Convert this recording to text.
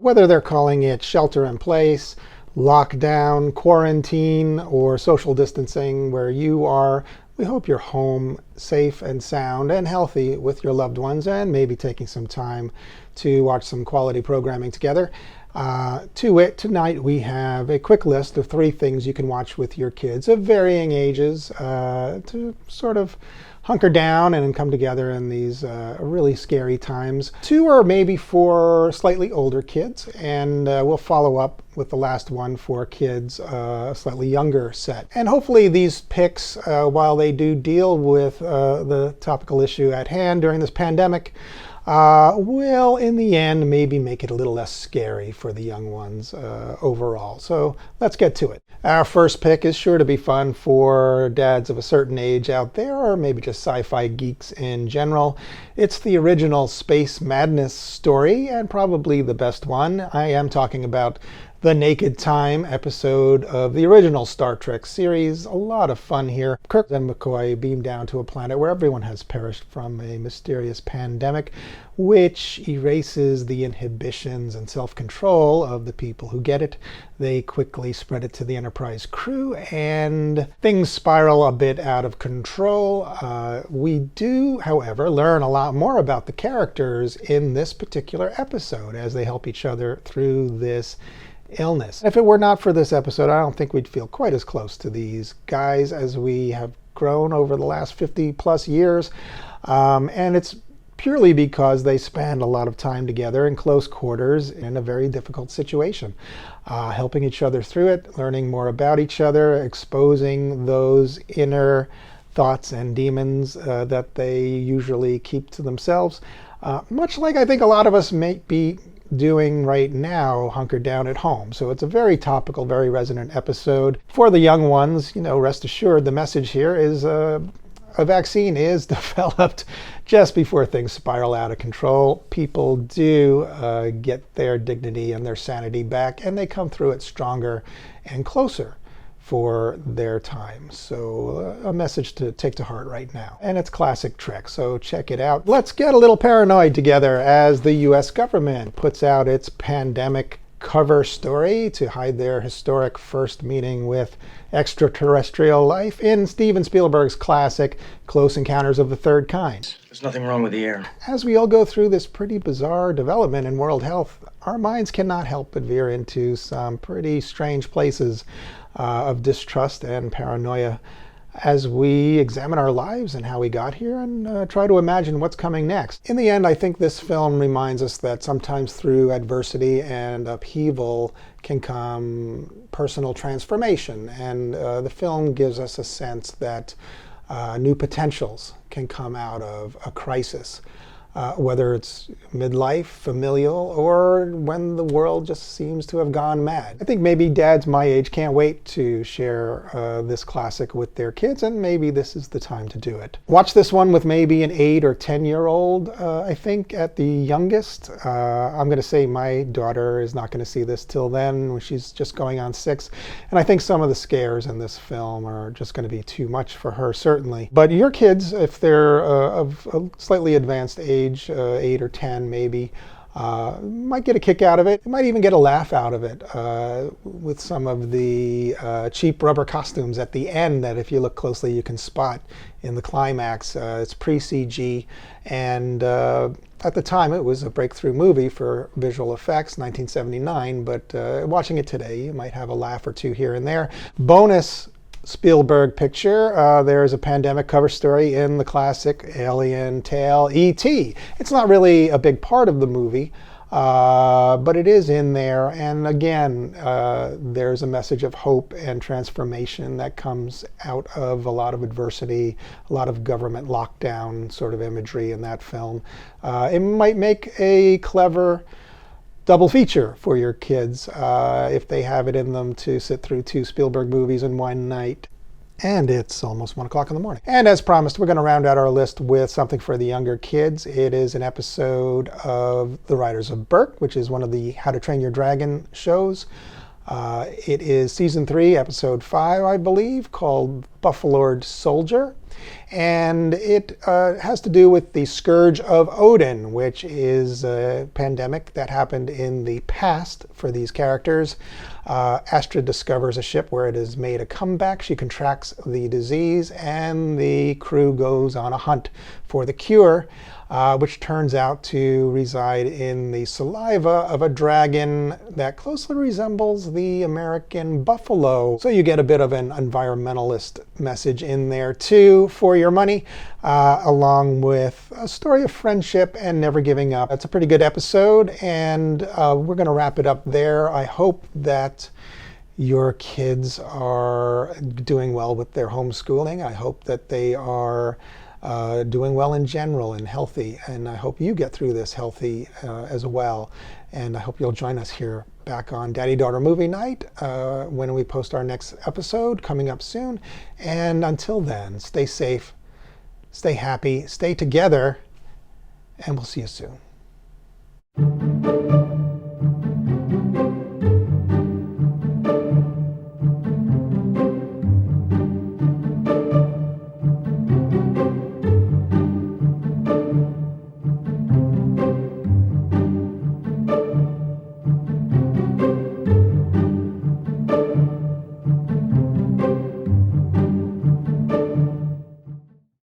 Whether they're calling it shelter in place, lockdown, quarantine, or social distancing where you are, we hope you're home safe and sound and healthy with your loved ones, and maybe taking some time to watch some quality programming together. Tonight we have a quick list of 3 things you can watch with your kids of varying ages to sort of hunker down and come together in these really scary times. 2 are maybe for slightly older kids, and we'll follow up with the last one for kids, a slightly younger set. And hopefully these picks, while they do deal with the topical issue at hand during this pandemic, will in the end maybe make it a little less scary for the young ones overall. So let's get to it. Our first pick is sure to be fun for dads of a certain age out there, or maybe just sci-fi geeks in general. It's the original Space Madness story, and probably the best one. I am talking about the Naked Time episode of the original Star Trek series. A lot of fun here. Kirk and McCoy beam down to a planet where everyone has perished from a mysterious pandemic, which erases the inhibitions and self-control of the people who get it. They quickly spread it to the Enterprise crew, and things spiral a bit out of control. We do, however, learn a lot more about the characters in this particular episode as they help each other through this illness. If it were not for this episode, I don't think we'd feel quite as close to these guys as we have grown over the last 50 plus years. And it's purely because they spend a lot of time together in close quarters in a very difficult situation, helping each other through it, learning more about each other, exposing those inner thoughts and demons that they usually keep to themselves. Much like I think a lot of us may be doing right now, hunkered down at home. So it's a very topical, very resonant episode. For the young ones, rest assured the message here is a vaccine is developed just before things spiral out of control. People do get their dignity and their sanity back, and they come through it stronger and closer for their time. So a message to take to heart right now. And it's classic Trek, so check it out. Let's get a little paranoid together as the US government puts out its pandemic cover story to hide their historic first meeting with extraterrestrial life in Steven Spielberg's classic Close Encounters of the Third Kind. There's nothing wrong with the air. As we all go through this pretty bizarre development in world health, our minds cannot help but veer into some pretty strange places of distrust and paranoia as we examine our lives and how we got here and try to imagine what's coming next. In the end, I think this film reminds us that sometimes through adversity and upheaval can come personal transformation, and the film gives us a sense that new potentials can come out of a crisis. Whether it's midlife, familial, or when the world just seems to have gone mad. I think maybe dads my age can't wait to share this classic with their kids, and maybe this is the time to do it. Watch this one with maybe an 8 or 10-year-old, I think, at the youngest. I'm going to say my daughter is not going to see this till then, when she's just going on 6. And I think some of the scares in this film are just going to be too much for her, certainly. But your kids, if they're of a slightly advanced age, 8 or 10 maybe, might get a kick out of it. You might even get a laugh out of it with some of the cheap rubber costumes at the end that, if you look closely, you can spot in the climax. It's pre-CG, and at the time it was a breakthrough movie for visual effects, 1979, but watching it today, you might have a laugh or two here and there. Bonus Spielberg picture, there's a pandemic cover story in the classic alien tale E.T. It's not really a big part of the movie, but it is in there, and again, there's a message of hope and transformation that comes out of a lot of adversity, a lot of government lockdown sort of imagery in that film. It might make a clever double feature for your kids if they have it in them to sit through 2 Spielberg movies in one night. And it's almost 1 o'clock in the morning. And as promised, we're going to round out our list with something for the younger kids. It is an episode of The Riders of Berk, which is one of the How to Train Your Dragon shows. It is season 3, episode 5, I believe, called Buffaloed Soldier. And it has to do with the Scourge of Odin, which is a pandemic that happened in the past for these characters. Astrid discovers a ship where it has made a comeback. She contracts the disease, and the crew goes on a hunt for the cure, which turns out to reside in the saliva of a dragon that closely resembles the American buffalo. So you get a bit of an environmentalist message in there too for your money, along with a story of friendship and never giving up. It's a pretty good episode, and we're going to wrap it up there. I hope that your kids are doing well with their homeschooling. I hope that they are doing well in general and healthy, and I hope you get through this healthy as well. And I hope you'll join us here back on Daddy-Daughter Movie Night when we post our next episode coming up soon. And until then, stay safe, stay happy, stay together, and we'll see you soon.